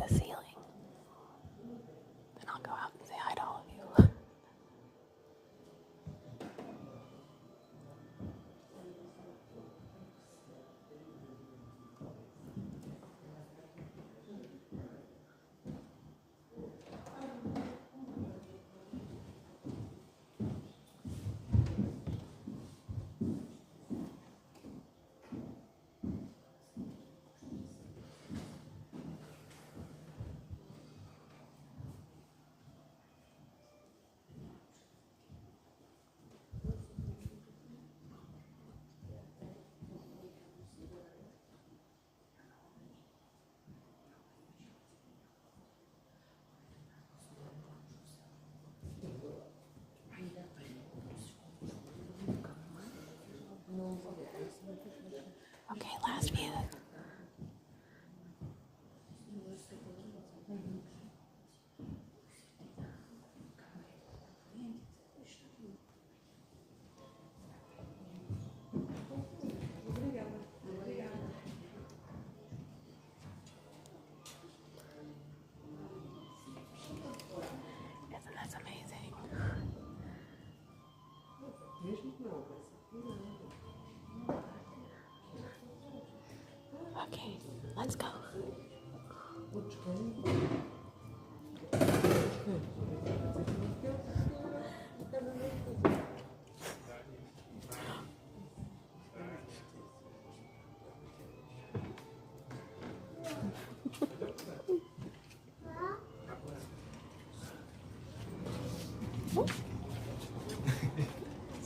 at the ceiling. Then I'll go out and say hi to all of you. Okay, last view. Isn't this amazing? Okay, let's go.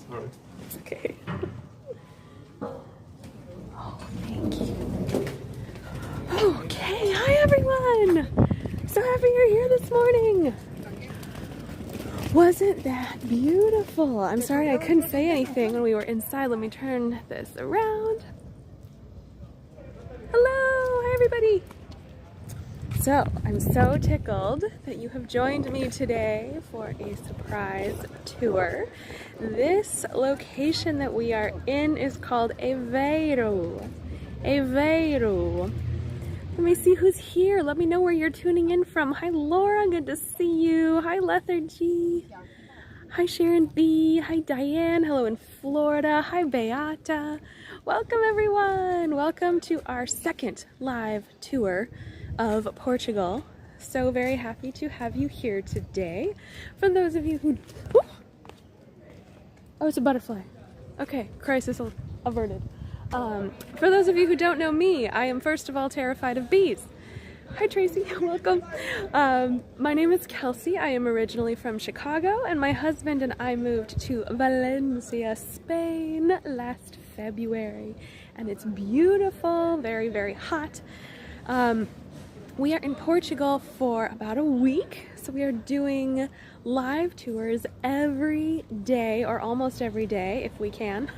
Sorry. It's okay. Oh, thank you. Okay, hi everyone! So happy you're here this morning! Wasn't that beautiful? I'm sorry I couldn't say anything when we were inside. Let me turn this around. Hello, hi everybody! So, I'm so tickled that you have joined me today for a surprise tour. This location that we are in is called Aveiro. Aveiro. Let me see who's here. Let me know where you're tuning in from. Hi Laura, good to see you. Hi Lethargy. Hi Sharon B. Hi Diane. Hello in Florida. Hi Beata. Welcome everyone. Welcome to our second live tour of Portugal. So very happy to have you here today. For those of you who... Ooh! Oh, it's a butterfly. Okay, crisis averted. For those of you who don't know me, I am first of all terrified of bees. Hi Tracy, welcome. My name is Kelsey. I am originally from Chicago, and my husband and I moved to Valencia, Spain last February. And it's beautiful, very, very hot. We are in Portugal for about a week, so we are doing live tours every day, or almost every day if we can.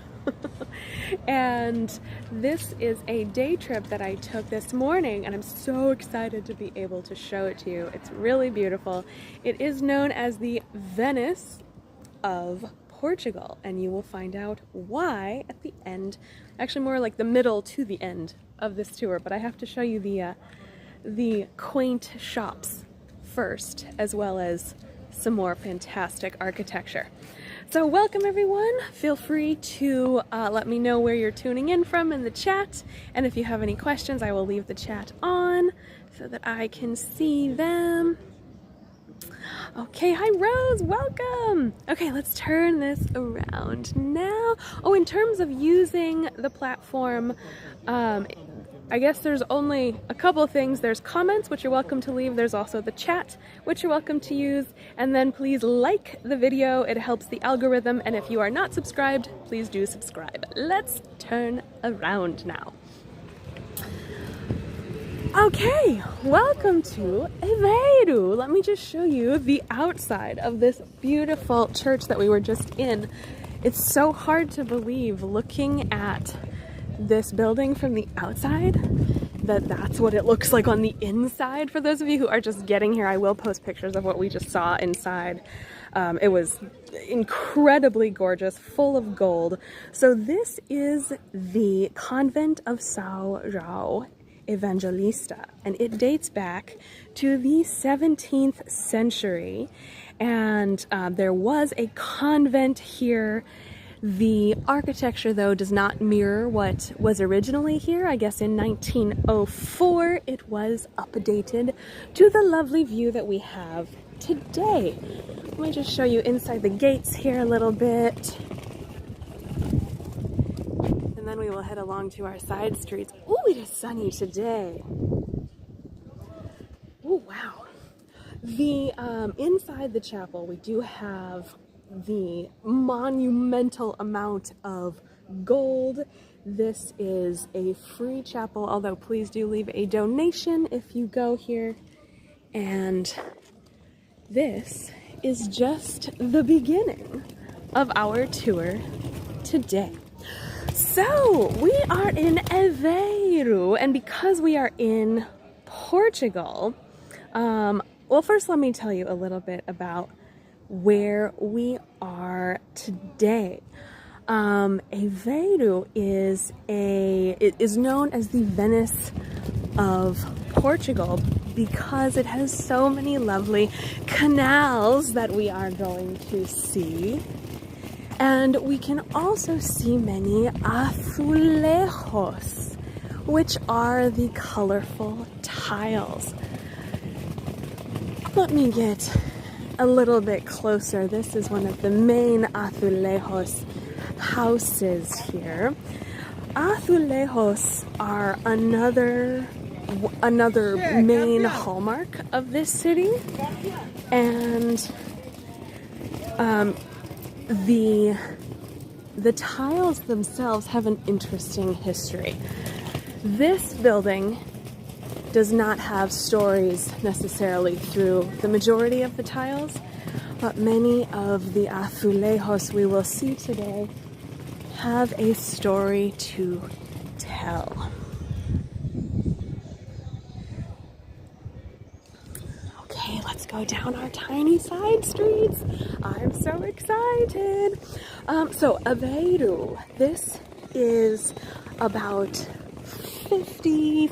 And this is a day trip that I took this morning, and I'm so excited to be able to show it to you. It's really beautiful. It is known as the Venice of Portugal, and you will find out why at the end, actually more like the middle to the end of this tour, but I have to show you the quaint shops first, as well as some more fantastic architecture. So welcome everyone. Feel free to let me know where you're tuning in from in the chat, and if you have any questions I will leave the chat on so that I can see them. Okay, hi Rose, welcome! Okay, let's turn this around now. Oh, in terms of using the platform, I guess there's only a couple things. There's comments, which you're welcome to leave. There's also the chat, which you're welcome to use. And then please like the video. It helps the algorithm. And if you are not subscribed, please do subscribe. Let's turn around now. Okay, welcome to Aveiro. Let me just show you the outside of this beautiful church that we were just in. It's so hard to believe, looking at this building from the outside, that that's what it looks like on the inside. For those of you who are just getting here, I will post pictures of what we just saw inside. It was incredibly gorgeous, full of gold. So this is the convent of São João Evangelista, and it dates back to the 17th century, and there was a convent here. The architecture, though, does not mirror what was originally here. I guess in 1904 it was updated to the lovely view that we have today. Let me just show you inside the gates here a little bit. And then we will head along to our side streets. Ooh, it is sunny today. Ooh, wow. The inside the chapel, we do have the monumental amount of gold. This is a free chapel, although please do leave a donation if you go here. And this is just the beginning of our tour today. So we are in Aveiro, and because we are in Portugal, well, first let me tell you a little bit about where we are today. Aveiro is known as the Venice of Portugal because it has so many lovely canals that we are going to see. And we can also see many azulejos, which are the colorful tiles. Let me get a little bit closer. This is one of the main azulejos houses here. Azulejos are another main hallmark of this city, and the tiles themselves have an interesting history. This building does not have stories necessarily through the majority of the tiles, but many of the azulejos we will see today have a story to tell. Okay, let's go down our tiny side streets. I'm so excited. So Aveiro, this is about 50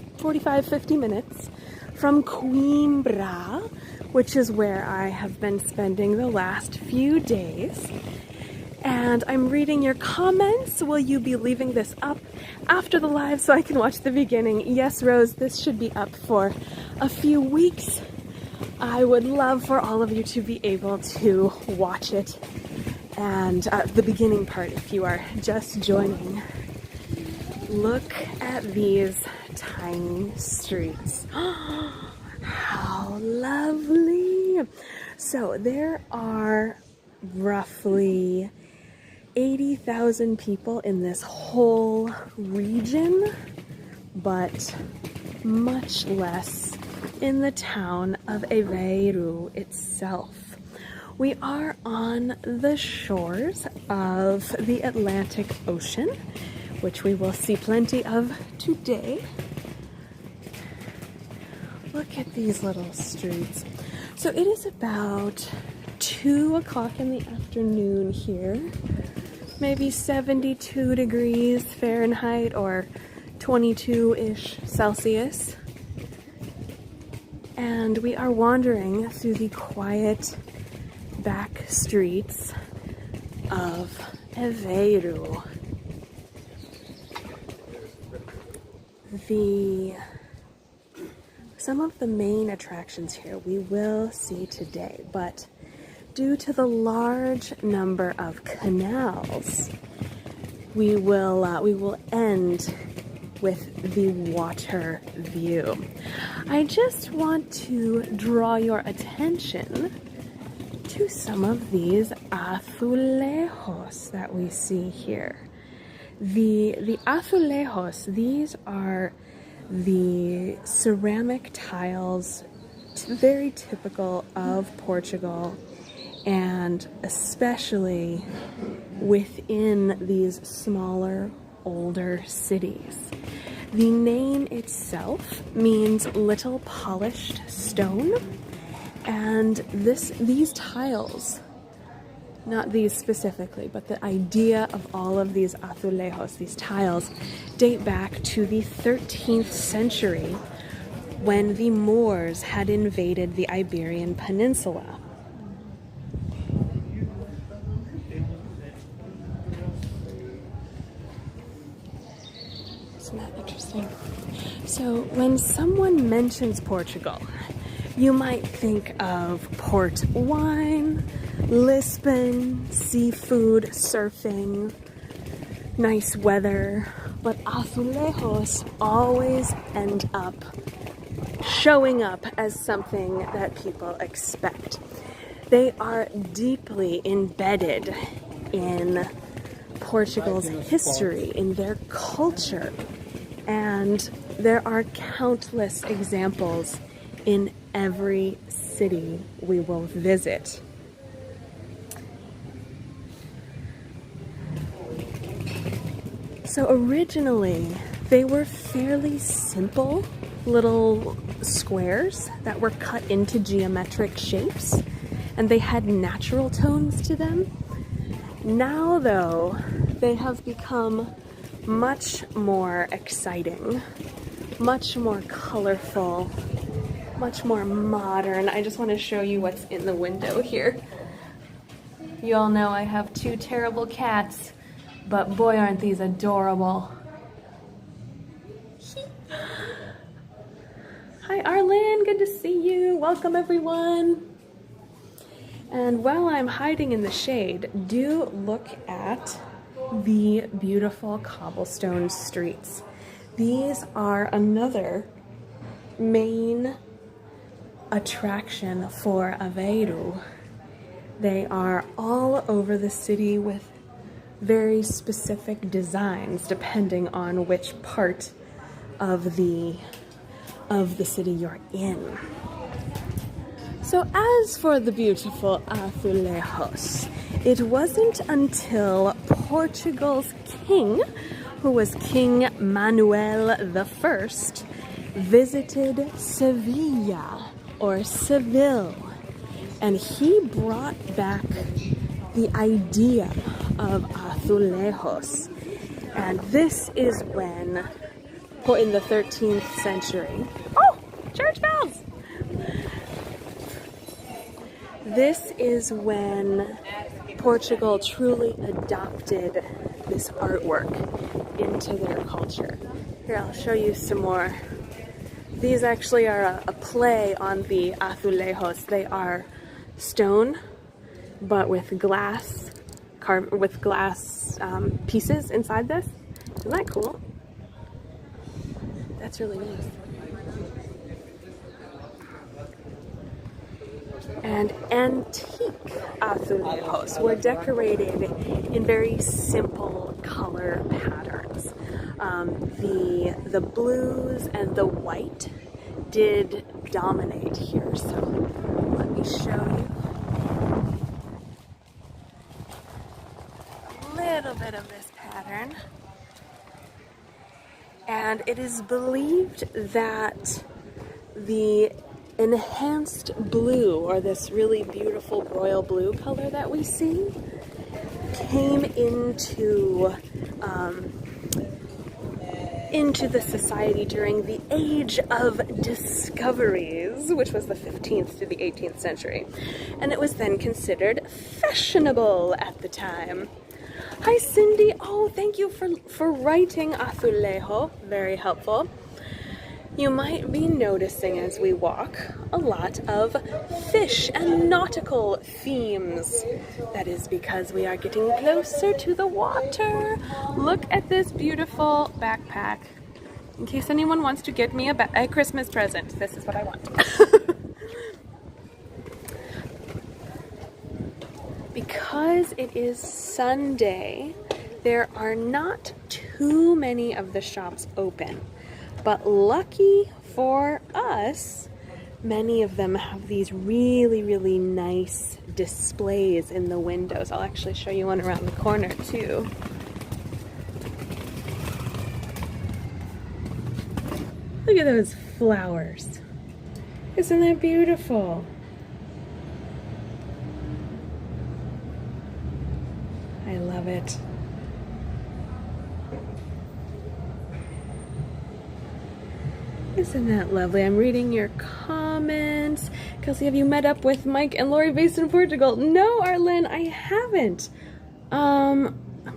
minutes from Coimbra, which is where I have been spending the last few days. And I'm reading your comments. Will you be leaving this up after the live so I can watch the beginning? Yes, Rose, this should be up for a few weeks. I would love for all of you to be able to watch it, and the beginning part if you are just joining. Look at these tiny streets. How lovely. So there are roughly 80,000 people in this whole region, but much less in the town of Aveiro itself. We are on the shores of the Atlantic Ocean, which we will see plenty of today. Look at these little streets. So it is about 2 o'clock in the afternoon here, maybe 72 degrees Fahrenheit or 22-ish Celsius. And we are wandering through the quiet back streets of Aveiro. Some of the main attractions here we will see today, but due to the large number of canals, we will end with the water view. I just want to draw your attention to some of these azulejos that we see here. The azulejos, these are the ceramic tiles, very typical of Portugal, and especially within these smaller, older cities. The name itself means little polished stone, and these tiles not these specifically, but the idea of all of these azulejos, these tiles, date back to the 13th century when the Moors had invaded the Iberian Peninsula. Isn't that interesting? So when someone mentions Portugal, you might think of port wine, Lisbon, seafood, surfing, nice weather, but azulejos always end up showing up as something that people expect. They are deeply embedded in Portugal's history, in their culture, and there are countless examples in every city we will visit. So originally, they were fairly simple little squares that were cut into geometric shapes, and they had natural tones to them. Now, though, they have become much more exciting, much more colorful, much more modern. I just want to show you what's in the window here. You all know I have two terrible cats, but boy, aren't these adorable. Hi, Arlen, good to see you. Welcome, everyone. And while I'm hiding in the shade, do look at the beautiful cobblestone streets. These are another main attraction for Aveiro. They are all over the city with very specific designs depending on which part of the city you're in. So as for the beautiful azulejos, it wasn't until Portugal's king, who was King Manuel I, visited Sevilla, or Seville, and he brought back the idea of azulejos. And this is when, in the 13th century, oh, church bells! This is when Portugal truly adopted this artwork into their culture. Here, I'll show you some more. These actually are a play on the azulejos. They are stone, but with glass pieces inside this. Isn't that cool? That's really nice. And antique azulejos were decorated in very simple color patterns. The blues and the white did dominate here, so let me show you a little bit of this pattern. And it is believed that the enhanced blue, or this really beautiful royal blue color that we see, came into the society during the age of discoveries, which was the 15th to the 18th century, and it was then considered fashionable at the time. Hi Cindy, oh thank you for writing azulejo, very helpful. You might be noticing as we walk a lot of fish and nautical themes. That is because we are getting closer to the water. Look at this beautiful backpack. In case anyone wants to get me a Christmas present, this is what I want. Because it is Sunday, there are not too many of the shops open. But lucky for us, many of them have these really, really nice displays in the windows. I'll actually show you one around the corner too. Look at those flowers. Isn't that beautiful? I love it. Isn't that lovely? I'm reading your comments. Kelsey, have you met up with Mike and Lori based in Portugal? No, Arlen, I haven't. I'm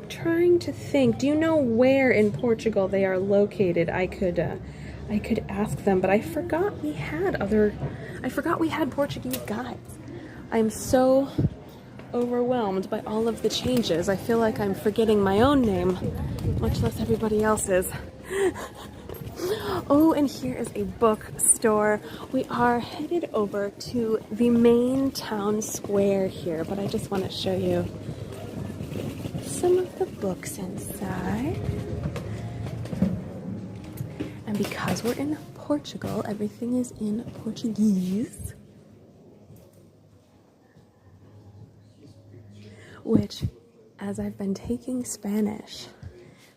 trying to think. Do you know where in Portugal they are located? I could ask them, but I forgot we had Portuguese guides. I'm so overwhelmed by all of the changes. I feel like I'm forgetting my own name, much less everybody else's. Oh, and here is a bookstore. We are headed over to the main town square here, but I just want to show you some of the books inside. And because we're in Portugal, everything is in Portuguese. Which, as I've been taking Spanish,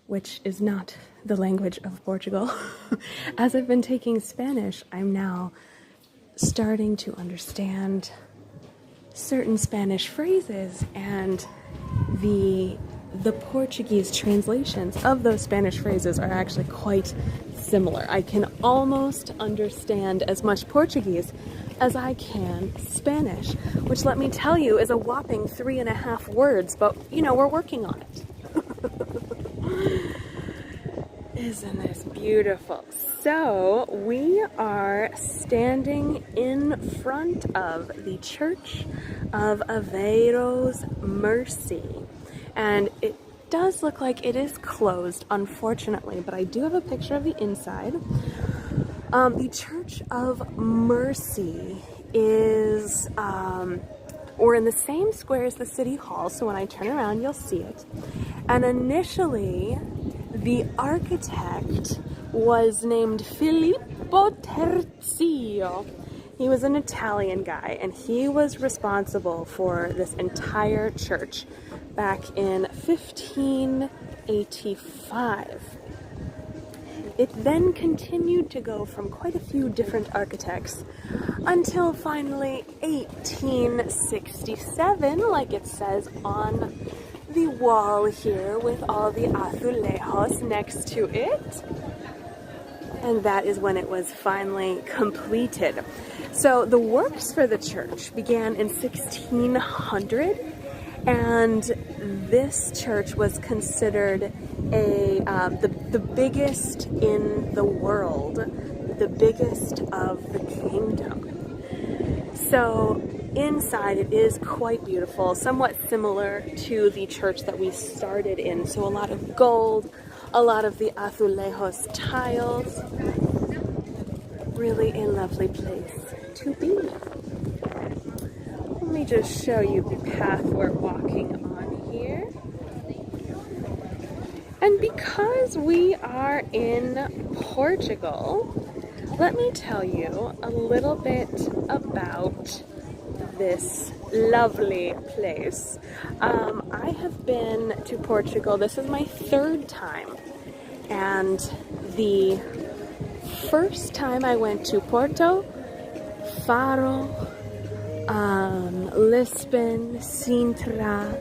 which is not the language of Portugal, as I've been taking Spanish, I'm now starting to understand certain Spanish phrases, and the Portuguese translations of those Spanish phrases are actually quite similar. I can almost understand as much Portuguese as I can Spanish, which, let me tell you, is a whopping 3.5 words, but you know, we're working on it. Isn't this beautiful? So we are standing in front of the Church of Aveiro's Mercy, and it does look like it is closed, unfortunately, but I do have a picture of the inside. The Church of Mercy is, we're in the same square as the City Hall, so when I turn around, you'll see it. And initially, the architect was named Filippo Terzio. He was an Italian guy, and he was responsible for this entire church back in 1585. It then continued to go from quite a few different architects until finally 1867, like it says on the wall here with all the azulejos next to it. And that is when it was finally completed. So the works for the church began in 1600, and this church was considered the biggest in the world, the biggest of the kingdom. So inside it is quite beautiful, somewhat similar to the church that we started in. So a lot of gold, a lot of the azulejos tiles. Really a lovely place to be. Let me just show you the path we're walking on here. And because we are in Portugal, let me tell you a little bit about this lovely place. I have been to Portugal. This is my 3rd time, and the first time I went to Porto, Faro, Lisbon, Sintra,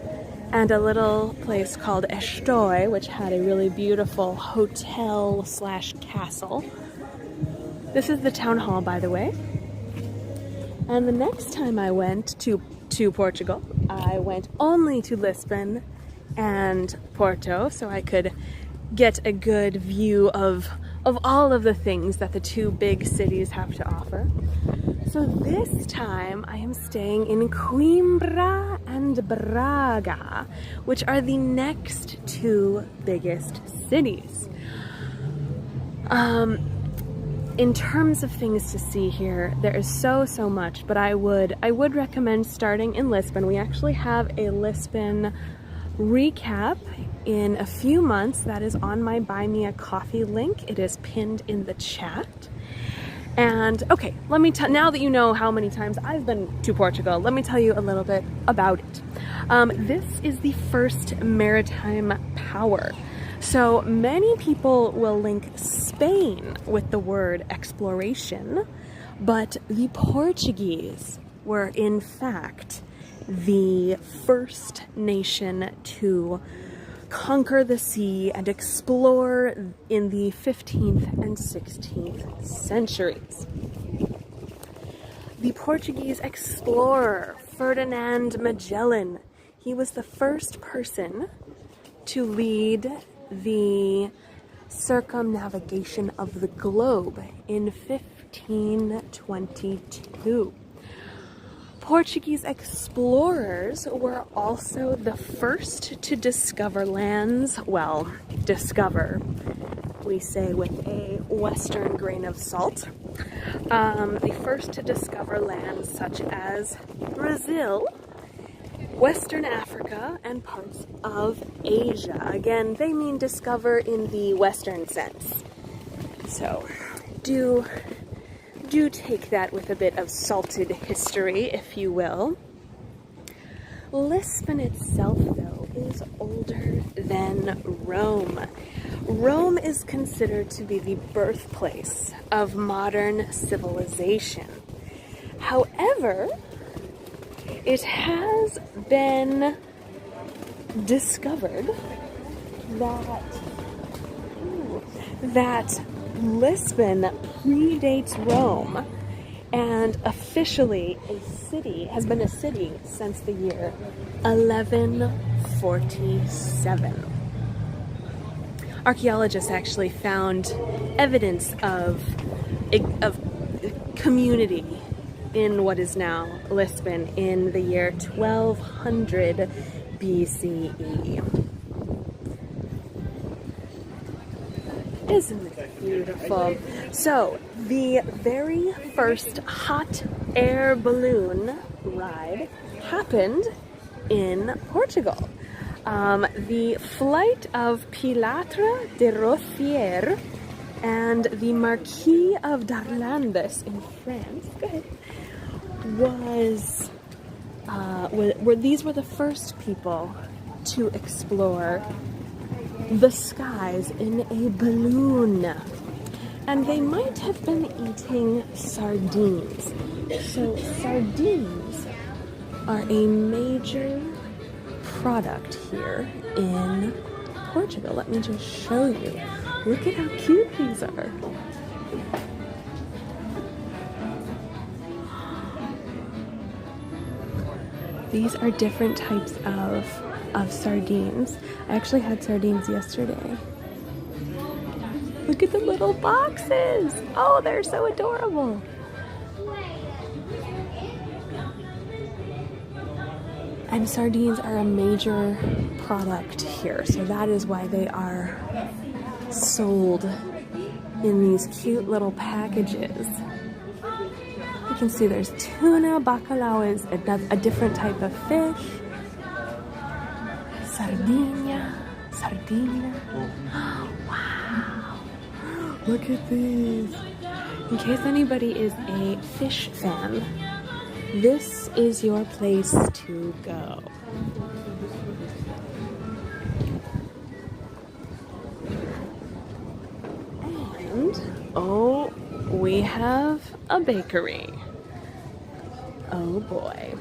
and a little place called Estoril, which had a really beautiful hotel/castle. This is the town hall, by the way. And the next time I went to Portugal, I went only to Lisbon and Porto, so I could get a good view of all of the things that the 2 big cities have to offer. So this time I am staying in Coimbra and Braga, which are the next 2 biggest cities. In terms of things to see here, there is so much, but I would recommend starting in Lisbon. We actually have a Lisbon recap in a few months that is on my Buy Me a Coffee link. It is pinned in the chat. And okay, let me now that you know how many times I've been to Portugal, let me tell you a little bit about it. This is the first maritime power. So many people will link Spain with the word exploration, but the Portuguese were in fact the first nation to conquer the sea and explore in the 15th and 16th centuries. The Portuguese explorer Ferdinand Magellan, he was the first person to lead the circumnavigation of the globe in 1522. Portuguese explorers were also the first to discover lands, well, discover, we say with a Western grain of salt, the first to discover lands such as Brazil, Western Africa, and parts of Asia. Again, they mean discover in the Western sense. So, do take that with a bit of salted history, if you will. Lisbon itself, though, is older than Rome. Rome is considered to be the birthplace of modern civilization. However, it has been discovered that Lisbon predates Rome, and officially has been a city since the year 1147. Archaeologists actually found evidence of community in what is now Lisbon in the year 1200 BCE. Isn't it beautiful? So, the very first hot air balloon ride happened in Portugal. The flight of Pilatre de Rothier and the Marquis of Darlandes in France, these were the first people to explore the skies in a balloon. And they might have been eating sardines. So sardines are a major product here in Portugal. Let me just show you. Look at how cute these are. These are different types of sardines. I actually had sardines yesterday. Look at the little boxes. Oh, they're so adorable. And sardines are a major product here, so that is why they are sold in these cute little packages. You can see there's tuna, bacalhau is a different type of fish. Sardinia. Wow. Look at these. In case anybody is a fish fan, this is your place to go. And, oh, we have a bakery. Oh boy.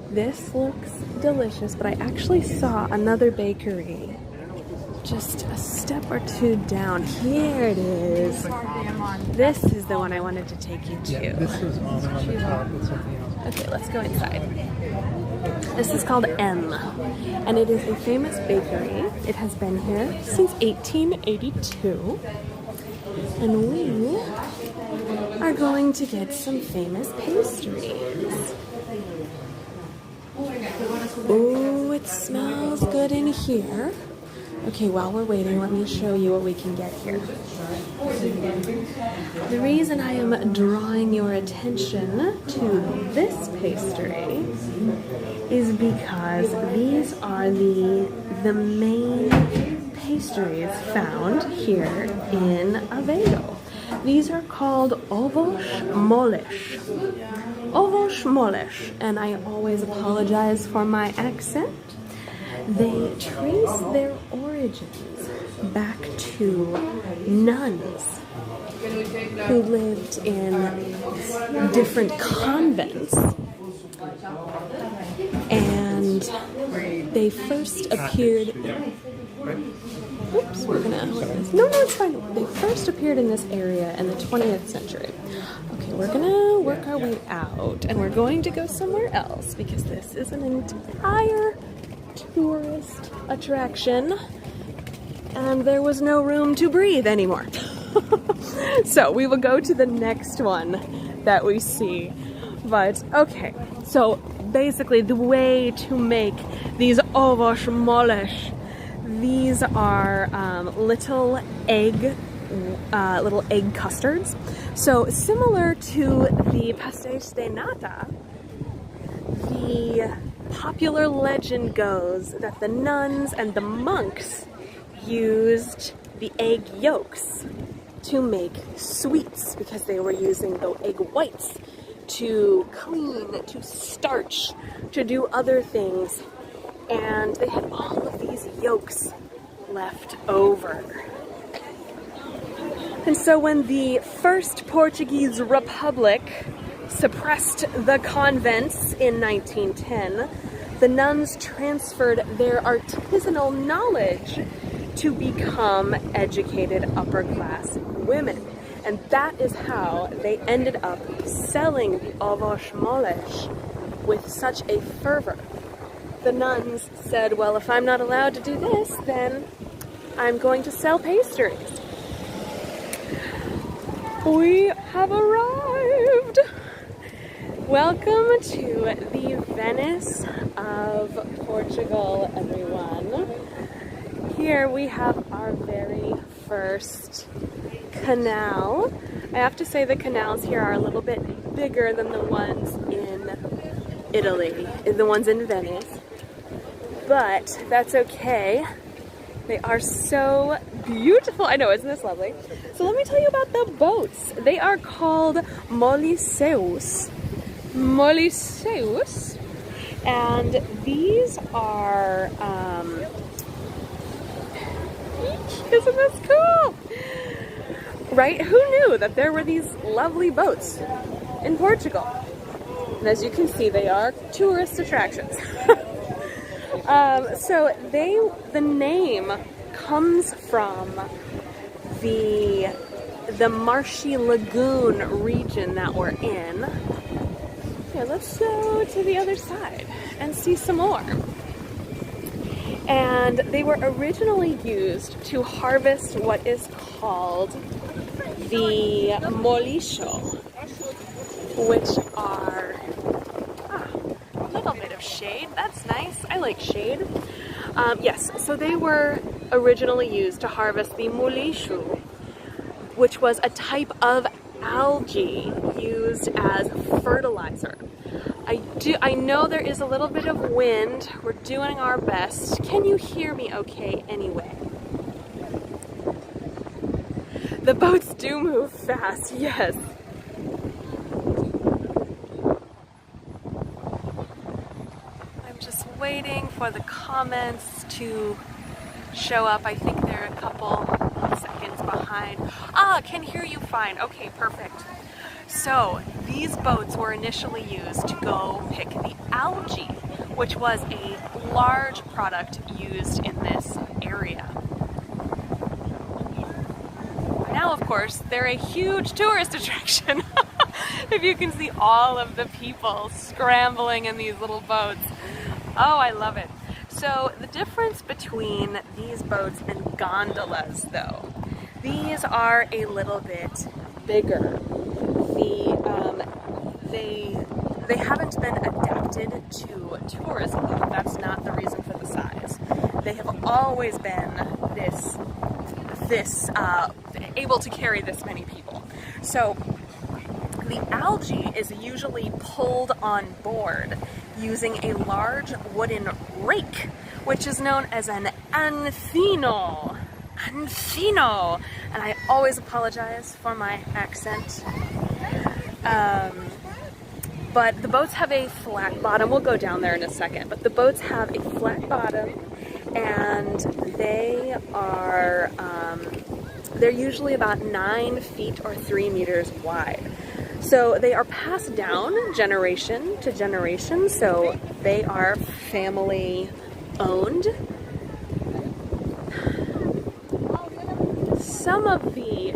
This looks delicious, but I actually saw another bakery just a step or two down. Here it is. This is the one I wanted to take you to. Yeah, this is on the top with something else. Okay, let's go inside. This is called M, and it is a famous bakery. It has been here since 1882, and we are going to get some famous pastries. Oh, it smells good in here. Okay, while we're waiting, let me show you what we can get here. The reason I am drawing your attention to this pastry is because these are the main pastries found here in Aveiro. These are called ovos moles. Ovos moles, and I always apologize for my accent. They trace their origins back to nuns who lived in different convents And they first appeared. Oops, we're gonna. No, it's fine. They first appeared in this area in the 20th century. Okay, we're gonna work our way out, and we're going to go somewhere else because this is an entire tourist attraction, and there was no room to breathe anymore. So we will go to the next one that we see. But okay, so basically the way to make these ovos moles, these are little egg custards. So similar to the pastéis de nata, the popular legend goes that the nuns and the monks used the egg yolks to make sweets because they were using the egg whites to clean, to starch, to do other things, and they had all of these yolks left over. And so when the first Portuguese Republic suppressed the convents in 1910, the nuns transferred their artisanal knowledge to become educated upper-class women. And that is how they ended up selling the ovos moles with such a fervor. The nuns said, well, if I'm not allowed to do this, then I'm going to sell pastries. We have arrived! Welcome to the Venice of Portugal, everyone. Here we have our very first canal. I have to say the canals here are a little bit bigger than the ones in Italy, the ones in Venice, but that's okay. They are so beautiful. I know, isn't this lovely? So let me tell you about the boats. They are called Moliceiros. Moliceiros. And these are, isn't this cool? Right? Who knew that there were these lovely boats in Portugal? And as you can see, they are tourist attractions. So the name comes from the marshy lagoon region that we're in. Here, let's go to the other side and see some more. And they were originally used to harvest what is called the Moliceiro, which are a little bit of shade. That's nice. I like shade. Yes, so they were originally used to harvest the Moliceiro, which was a type of algae used as fertilizer. I know there is a little bit of wind. We're doing our best. Can you hear me okay anyway? The boats do move fast, yes. I'm just waiting for the comments to show up. I think they're a couple seconds behind. Can hear you fine. Okay, perfect. So these boats were initially used to go pick the algae, which was a large product used in this area. Now, of course, they're a huge tourist attraction. If you can see all of the people scrambling in these little boats. Oh, I love it. So the difference between these boats and gondolas, though, these are a little bit bigger. They haven't been adapted to tourism. That's not the reason for the size. They have always been able to carry this many people. So the algae is usually pulled on board using a large wooden rake, which is known as an anfino. Anfino! And I always apologize for my accent. But the boats have a flat bottom. We'll go down there in a second. But the boats have a flat bottom, and they are, they're usually about 9 feet or 3 meters wide. So they are passed down generation to generation, so they are family owned. Some of the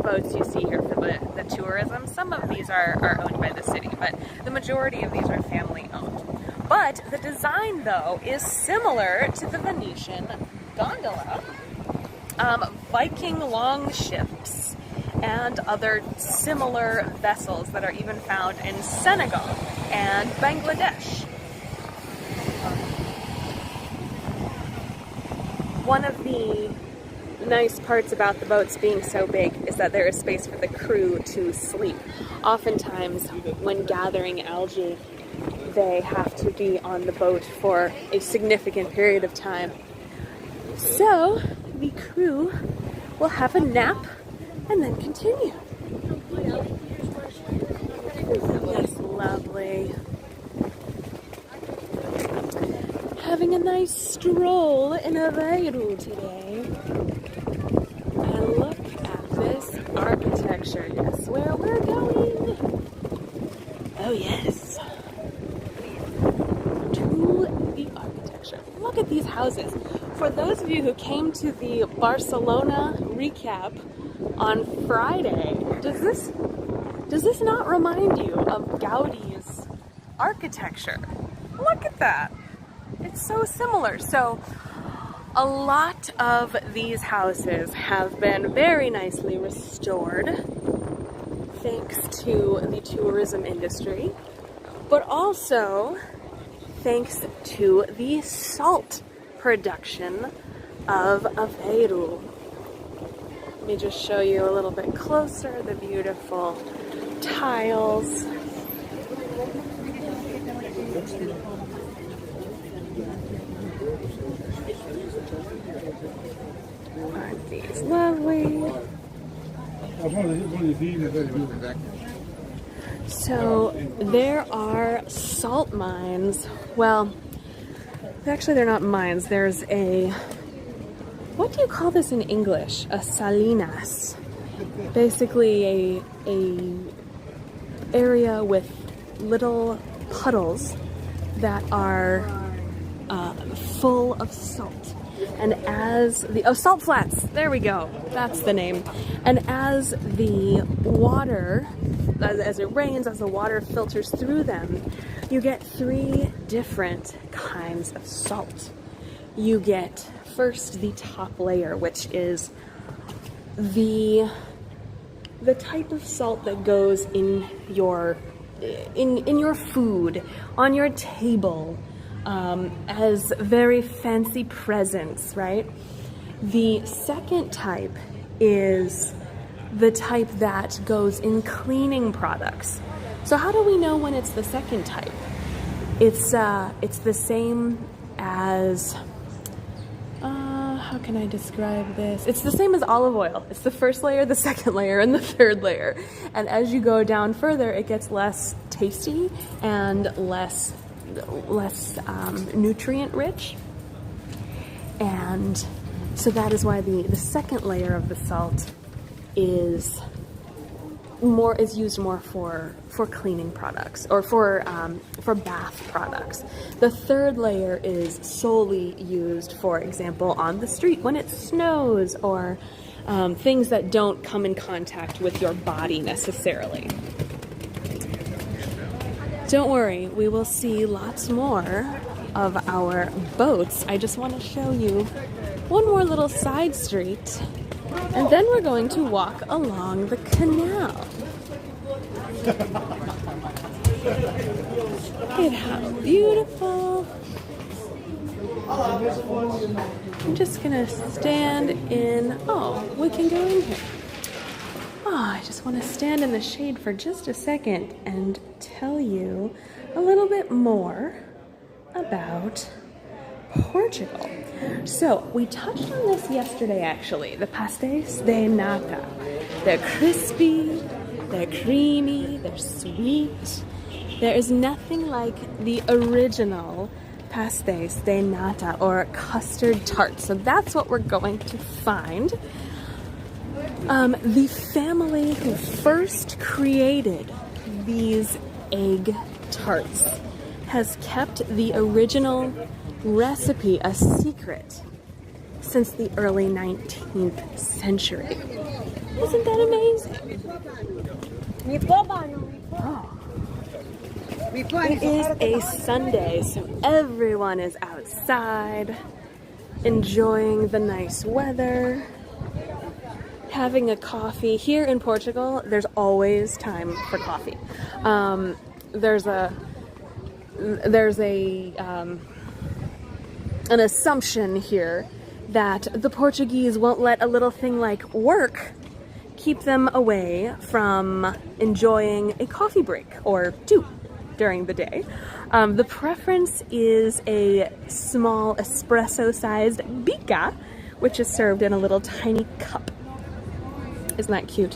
boats you see here for the tourism, some of these are owned by the city, but the majority of these are family owned. But the design, though, is similar to the Venetian gondola, Viking longships, and other similar vessels that are even found in Senegal and Bangladesh. One of the nice parts about the boats being so big is that there is space for the crew to sleep. Oftentimes, when gathering algae, they have to be on the boat for a significant period of time. So, the crew will have a nap and then continue. That's lovely. Having a nice stroll in Aveiro today. And look at this architecture. Guess where we're going? Oh yes. To the architecture. Look at these houses. For those of you who came to the Barcelona recap on Friday, does this not remind you of Gaudi's architecture? Look at that. It's so similar. So a lot of these houses have been very nicely restored thanks to the tourism industry, but also thanks to the salt production of Aveiro. Let me just show you a little bit closer the beautiful tiles. Aren't these lovely? So there are salt mines. Well, actually they're not mines. There's a, what do you call this in English? A salinas. Basically a area with little puddles that are full of salt. And as the, salt flats, there we go, that's the name. And as the water, as it rains, as the water filters through them, you get 3 different kinds of salt. You get first the top layer, which is the type of salt that goes in your food, on your table, as very fancy presents, right? The second type is the type that goes in cleaning products. So how do we know when it's the second type? It's the same as, how can I describe this? It's the same as olive oil. It's the first layer, the second layer, and the third layer. And as you go down further, it gets less tasty and less nutrient rich. And so that is why the second layer of the salt is used more for cleaning products or for bath products. The third layer is solely used, for example, on the street when it snows, or things that don't come in contact with your body necessarily. Don't worry, we will see lots more of our boats. I just want to show you one more little side street, and then we're going to walk along the canal. Look at how beautiful. I'm just gonna stand in, we can go in here. I just want to stand in the shade for just a second and tell you a little bit more about Portugal. So we touched on this yesterday, actually. The pastéis de nata. They're crispy, they're creamy, they're sweet. There is nothing like the original pastéis de nata, or custard tart. So that's what we're going to find. The family who first created these egg tarts has kept the original recipe a secret since the early 19th century. Isn't that amazing? Oh. It is a Sunday, so everyone is outside, enjoying the nice weather, having a coffee. Here in Portugal, there's always time for coffee. There's an assumption here that the Portuguese won't let a little thing like work keep them away from enjoying a coffee break or two during the day. The preference is a small espresso-sized bica, which is served in a little tiny cup. Isn't that cute?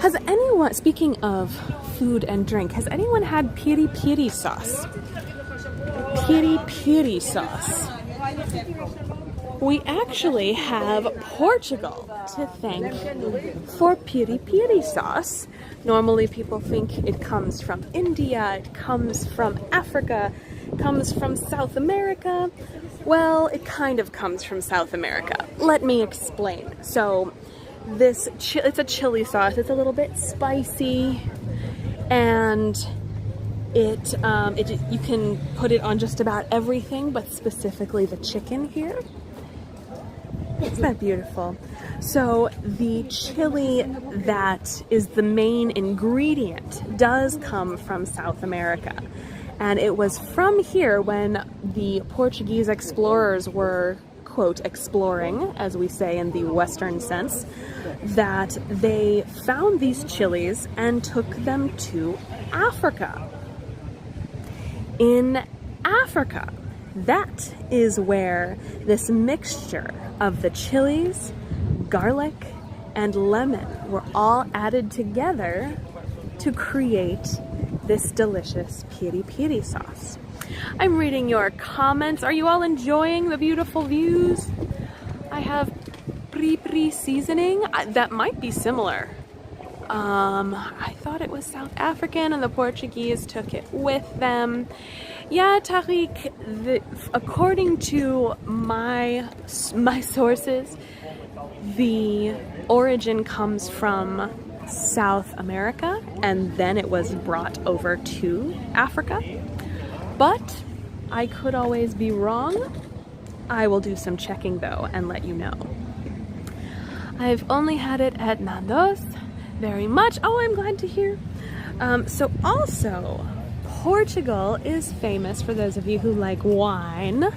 Has anyone, speaking of food and drink, has anyone had piri-piri sauce? Piri-piri sauce. We actually have Portugal to thank for piri-piri sauce. Normally people think it comes from India, it comes from Africa, it comes from South America. Well, it kind of comes from South America. Let me explain. So it's a chili sauce. It's a little bit spicy, and you can put it on just about everything, but specifically the chicken here. Isn't that beautiful? So the chili that is the main ingredient does come from South America. And it was from here when the Portuguese explorers were, quote, exploring, as we say in the Western sense, that they found these chilies and took them to Africa. In Africa, that is where this mixture of the chilies, garlic, and lemon were all added together to create this delicious piri-piri sauce. I'm reading your comments. Are you all enjoying the beautiful views? I have pri-pri seasoning. That might be similar. I thought it was South African and the Portuguese took it with them. Yeah, Tariq, according to my sources, the origin comes from South America and then it was brought over to Africa. But I could always be wrong. I will do some checking though and let you know. I've only had it at Nando's. Very much. Oh, I'm glad to hear. So also, Portugal is famous, for those of you who like wine,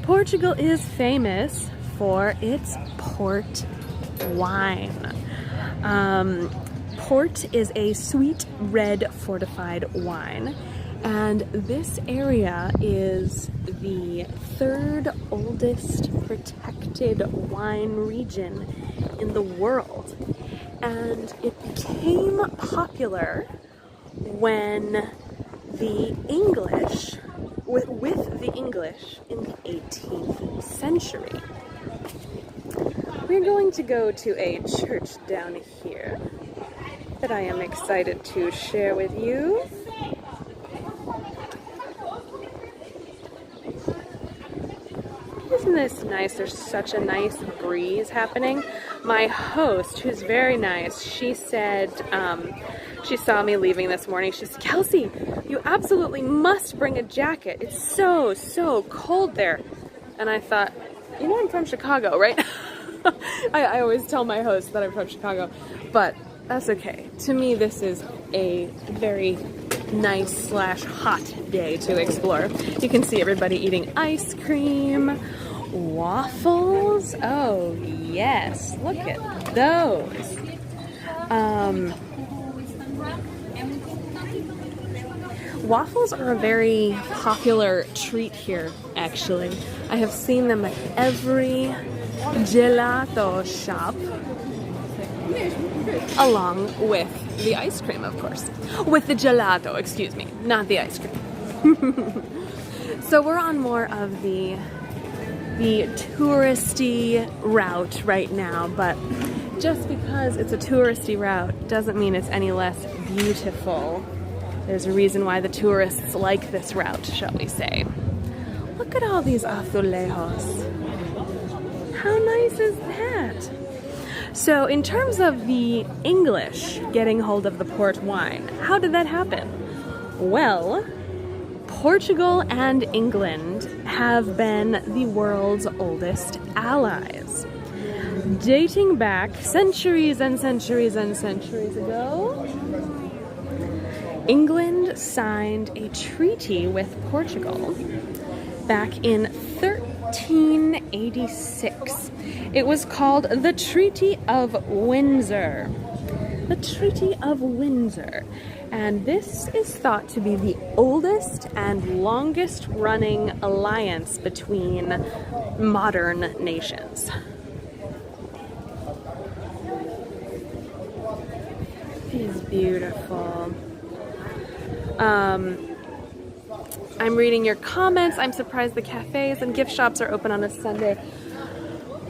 Portugal is famous for its port wine. Port is a sweet red fortified wine, and this area is the third oldest protected wine region in the world. And it became popular when the English, with the English in the 18th century. We're going to go to a church down here that I am excited to share with you. Isn't this nice? There's such a nice breeze happening. My host, who's very nice, she said, she saw me leaving this morning. She said, Kelsey, you absolutely must bring a jacket. It's so, so cold there. And I thought, you know I'm from Chicago, right? I always tell my host that I'm from Chicago, but that's okay. To me, this is a very nice / hot day to explore. You can see everybody eating ice cream, waffles. Oh yes, look at those. Waffles are a very popular treat here, actually. I have seen them at every gelato shop, along with the ice cream, of course. With the gelato, excuse me, not the ice cream. So we're on more of the touristy route right now, but just because it's a touristy route doesn't mean it's any less beautiful There's a reason why the tourists like this route, shall we say. Look at all these azulejos. How nice is that? So in terms of the English getting hold of the port wine, how did that happen? Well, Portugal and England have been the world's oldest allies. Dating back centuries and centuries and centuries ago, England signed a treaty with Portugal back in 1386. It was called the Treaty of Windsor. The Treaty of Windsor. And this is thought to be the oldest and longest running alliance between modern nations. He's beautiful. I'm reading your comments. I'm surprised the cafes and gift shops are open on a Sunday.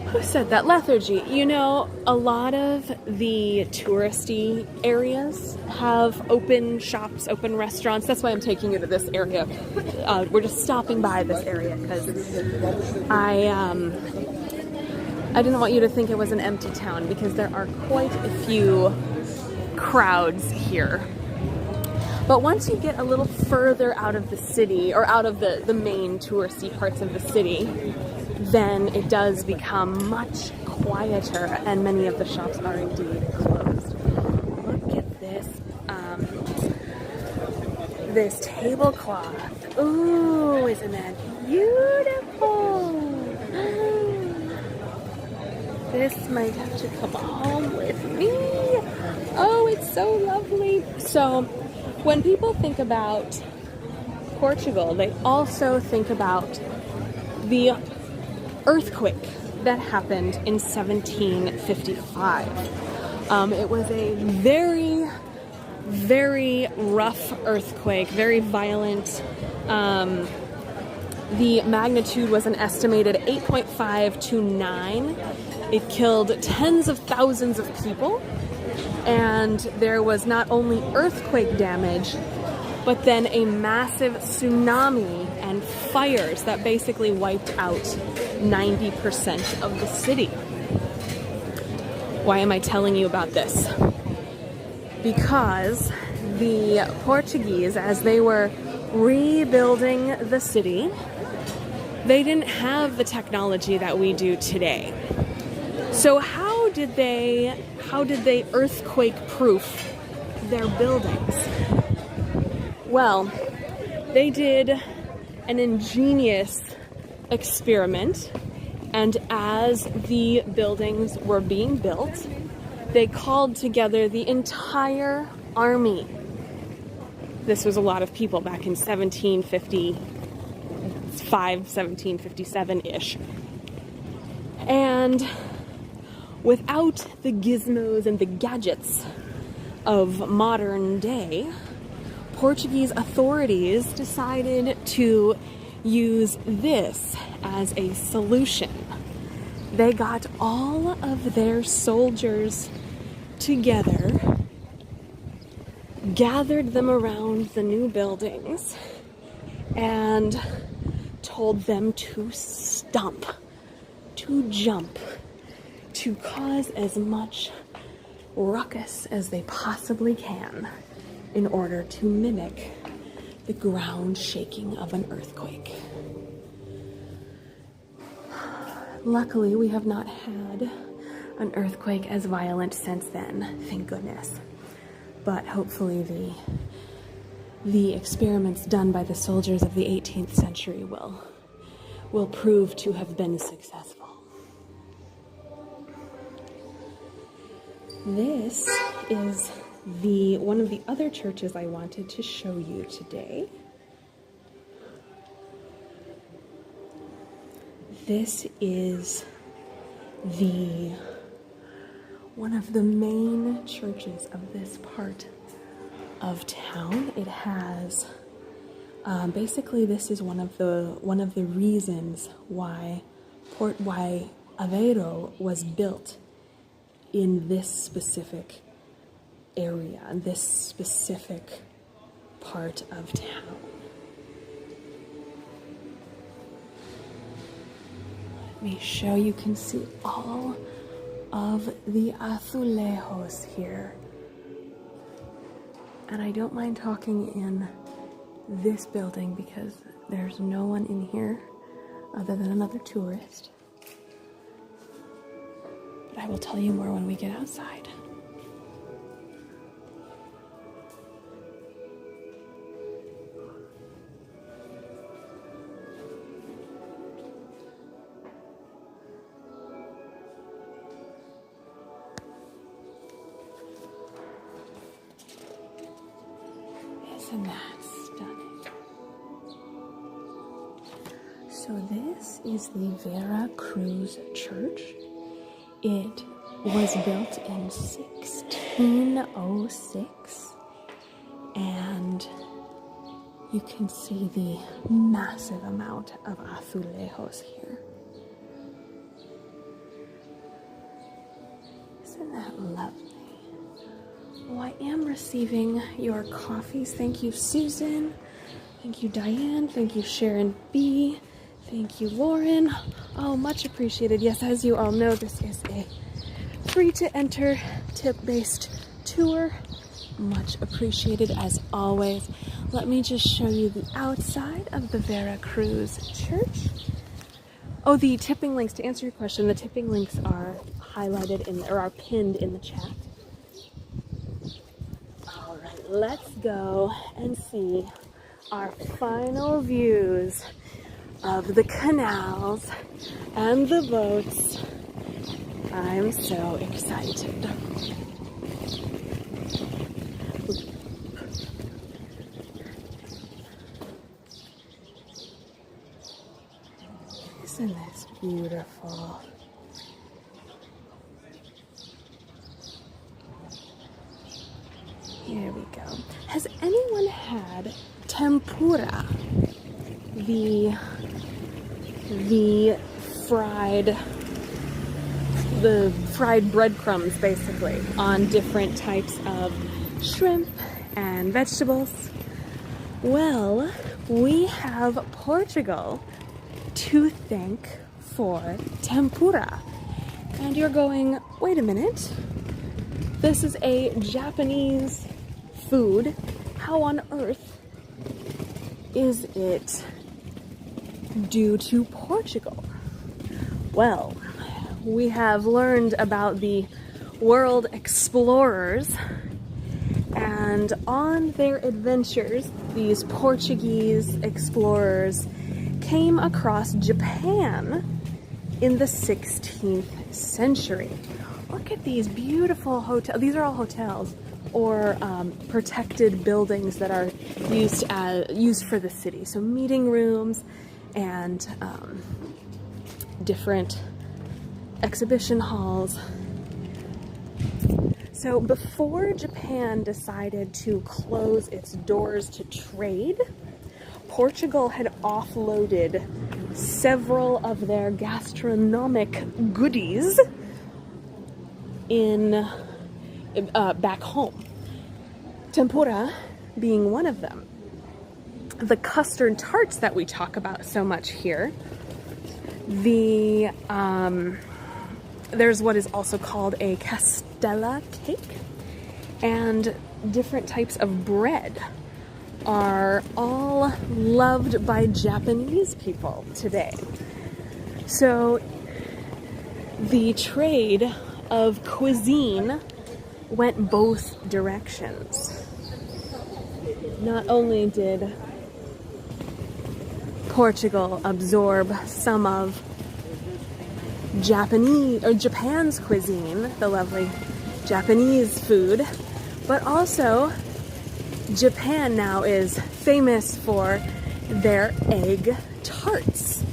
Who said that? Lethargy. You know, a lot of the touristy areas have open shops, open restaurants. That's why I'm taking you to this area. We're just stopping by this area because I didn't want you to think it was an empty town, because there are quite a few crowds here. But once you get a little further out of the city, or out of the main touristy parts of the city, then it does become much quieter, and many of the shops are indeed closed. Look at this, this tablecloth. Ooh, isn't that beautiful? This might have to come home with me. Oh, it's so lovely. So, when people think about Portugal, they also think about the earthquake that happened in 1755. It was a very, very rough earthquake, very violent. The magnitude was an estimated 8.5 to 9. It killed tens of thousands of people. And there was not only earthquake damage, but then a massive tsunami and fires that basically wiped out 90% of the city. Why am I telling you about this? Because the Portuguese, as they were rebuilding the city, they didn't have the technology that we do today. So how did they earthquake-proof their buildings? Well, they did an ingenious experiment, and as the buildings were being built, they called together the entire army. This was a lot of people back in 1755, 1757-ish. And without the gizmos and the gadgets of modern day, Portuguese authorities decided to use this as a solution. They got all of their soldiers together, gathered them around the new buildings, and told them to stomp, to jump, to cause as much ruckus as they possibly can in order to mimic the ground shaking of an earthquake. Luckily, we have not had an earthquake as violent since then, thank goodness. But hopefully the experiments done by the soldiers of the 18th century will prove to have been successful. This is one of the other churches I wanted to show you today. This is one of the main churches of this part of town. It has basically, this is one of the reasons why Aveiro was built in this specific area, this specific part of town. Let me show you. Can see all of the azulejos here. And I don't mind talking in this building because there's no one in here other than another tourist. But I will tell you more when we get outside. Isn't that stunning? So this is the Veracruz Church. It was built in 1606, and you can see the massive amount of azulejos here. Isn't that lovely? Well, I am receiving your coffees. Thank you, Susan. Thank you, Diane. Thank you, Sharon B. Thank you, Lauren. Oh, much appreciated. Yes, as you all know, this is a free-to-enter, tip-based tour. Much appreciated, as always. Let me just show you the outside of the Veracruz Church. Oh, the tipping links, to answer your question, the tipping links are highlighted in, or are pinned in the chat. All right, let's go and see our final views of the canals and the boats. I'm so excited. Isn't this beautiful? Here we go. Has anyone had tempura? The fried breadcrumbs, basically, on different types of shrimp and vegetables. Well, we have Portugal to thank for tempura. And you're going, wait a minute, this is a Japanese food. How on earth is it due to Portugal? Well, we have learned about the world explorers, and on their adventures, these Portuguese explorers came across Japan in the 16th century. Look at these beautiful hotels. These are all hotels or protected buildings that are used for the city. So meeting rooms and different exhibition halls. So before Japan decided to close its doors to trade, Portugal had offloaded several of their gastronomic goodies in back home. Tempura being one of them. The custard tarts that we talk about so much here. There's what is also called a castella cake, and different types of bread are all loved by Japanese people today. So the trade of cuisine went both directions. Not only did Portugal absorb some of Japan's cuisine, the lovely Japanese food, but also Japan now is famous for their egg tarts.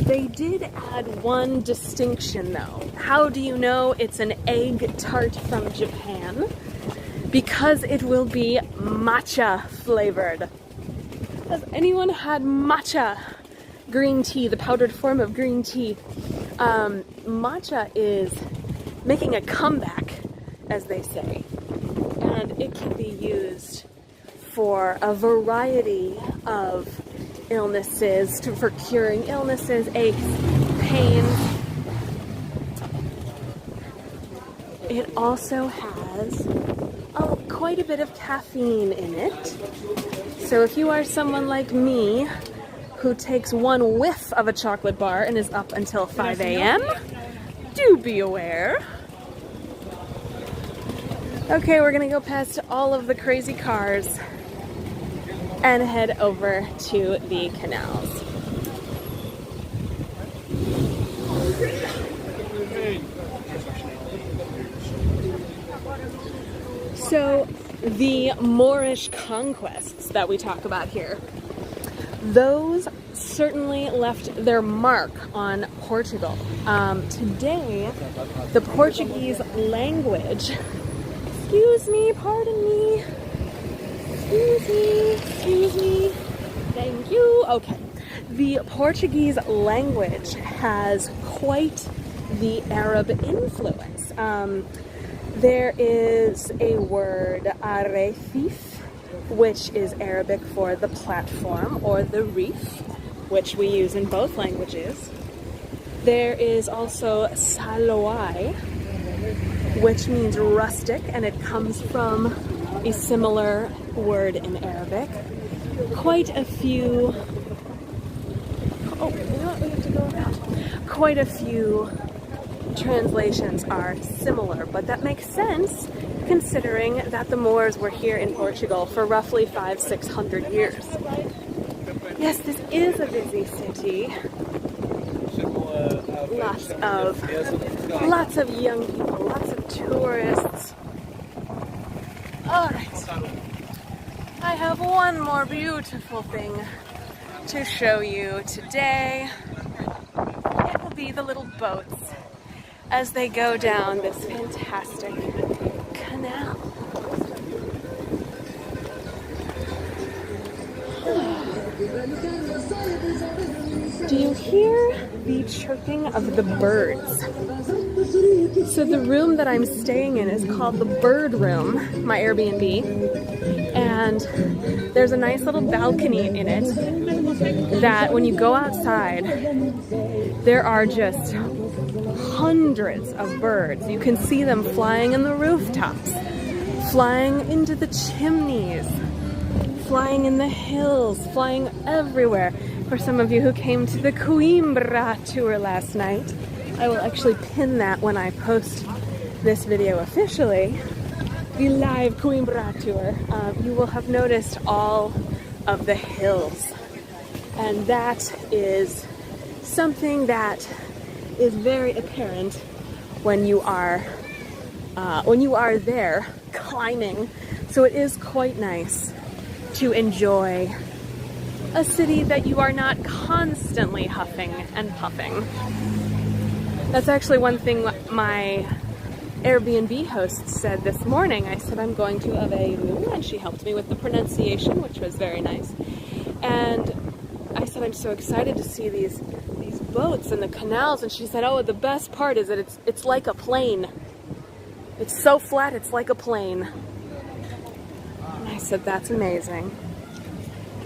They did add one distinction though. How do you know it's an egg tart from Japan? Because it will be matcha flavored. Has anyone had matcha green tea, the powdered form of green tea? Matcha is making a comeback, as they say, and it can be used for a variety of illnesses, for curing illnesses, aches, pains. It also has quite a bit of caffeine in it. So if you are someone like me who takes one whiff of a chocolate bar and is up until 5 a.m., do be aware. Okay, we're gonna go past all of the crazy cars and head over to the canals. So the Moorish conquests that we talk about here, those certainly left their mark on Portugal. Today, the Portuguese language, excuse me, pardon me, excuse me, thank you, okay. The Portuguese language has quite the Arab influence. There is a word, arrecif, which is Arabic for the platform or the reef, which we use in both languages. There is also salowai, which means rustic, and it comes from a similar word in Arabic. Quite a few, quite a few translations are similar, but that makes sense considering that the Moors were here in Portugal for roughly 500-600 years. Yes, this is a busy city. Lots of young people, lots of tourists. All right, I have one more beautiful thing to show you today. It will be the little boats as they go down this fantastic canal. Do you hear the chirping of the birds? So the room that I'm staying in is called the Bird Room, my Airbnb, and there's a nice little balcony in it that when you go outside, there are just hundreds of birds. You can see them flying in the rooftops, flying into the chimneys, flying in the hills, flying everywhere. For some of you who came to the Coimbra tour last night, I will actually pin that when I post this video officially, the live Coimbra tour. You will have noticed all of the hills, and that is something that is very apparent when you are there climbing. So it is quite nice to enjoy a city that you are not constantly huffing and puffing. That's actually one thing my Airbnb host said this morning. I said I'm going to Aveiro, and she helped me with the pronunciation, which was very nice. And I said I'm so excited to see these boats and the canals, and she said, oh, the best part is that it's like a plane. It's so flat, it's like a plane. And I said, that's amazing.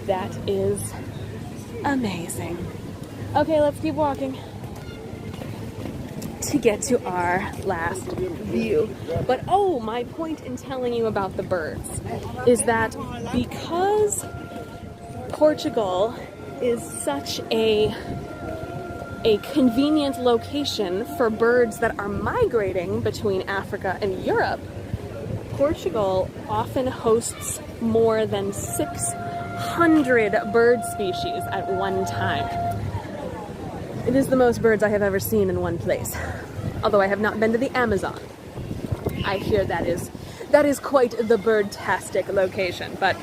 That is amazing. Okay, let's keep walking to get to our last view. But oh, my point in telling you about the birds is that because Portugal is such a convenient location for birds that are migrating between Africa and Europe, Portugal often hosts more than 600 bird species at one time. It is the most birds I have ever seen in one place. Although I have not been to the Amazon. I hear that is quite the bird-tastic location, but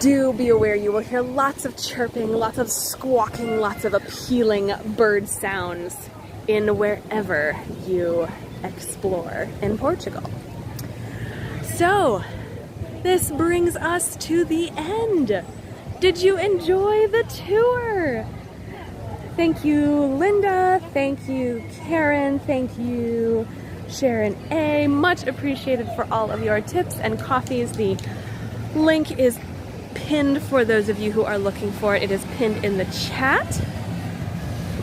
do be aware you will hear lots of chirping, lots of squawking, lots of appealing bird sounds in wherever you explore in Portugal. So, this brings us to the end. Did you enjoy the tour? Thank you, Linda. Thank you, Karen. Thank you, Sharon A. Much appreciated for all of your tips and coffees. The Link is pinned for those of you who are looking for it. It is pinned in the chat.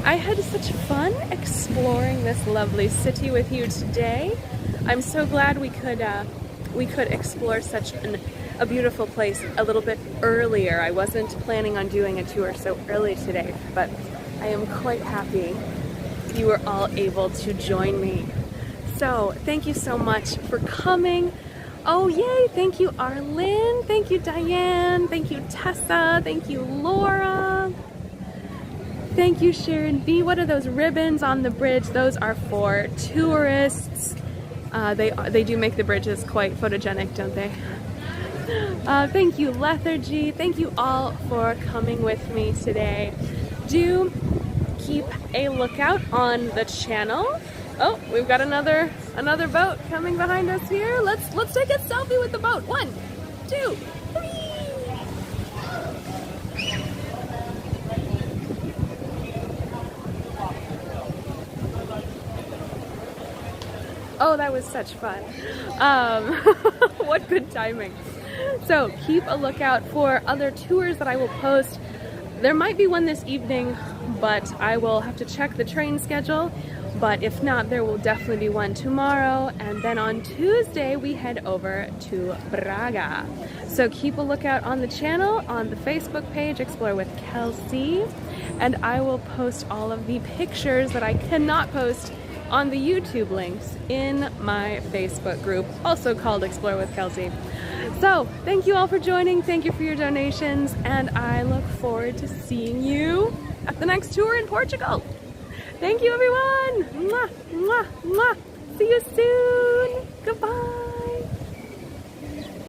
I had such fun exploring this lovely city with you today. I'm so glad we could explore such a beautiful place a little bit earlier. I wasn't planning on doing a tour so early today, but I am quite happy you were all able to join me. So thank you so much for coming. Oh yay, thank you Arlene, thank you Diane, thank you Tessa, thank you Laura, thank you Sharon B. What are those ribbons on the bridge? Those are for tourists. They do make the bridges quite photogenic, don't they? Thank you Lethargy, thank you all for coming with me today. Do keep a lookout on the channel. Oh, we've got another boat coming behind us here. Let's take a selfie with the boat. 1, 2, 3. Oh, that was such fun. What good timing. So keep a lookout for other tours that I will post. There might be one this evening, but I will have to check the train schedule. But if not, there will definitely be one tomorrow, and then on Tuesday we head over to Braga. So keep a lookout on the channel, on the Facebook page, Explore with Kelsey, and I will post all of the pictures that I cannot post on the YouTube links in my Facebook group, also called Explore with Kelsey. So thank you all for joining, thank you for your donations, and I look forward to seeing you at the next tour in Portugal. Thank you, everyone. Mwah, mwah, mwah. See you soon. Goodbye.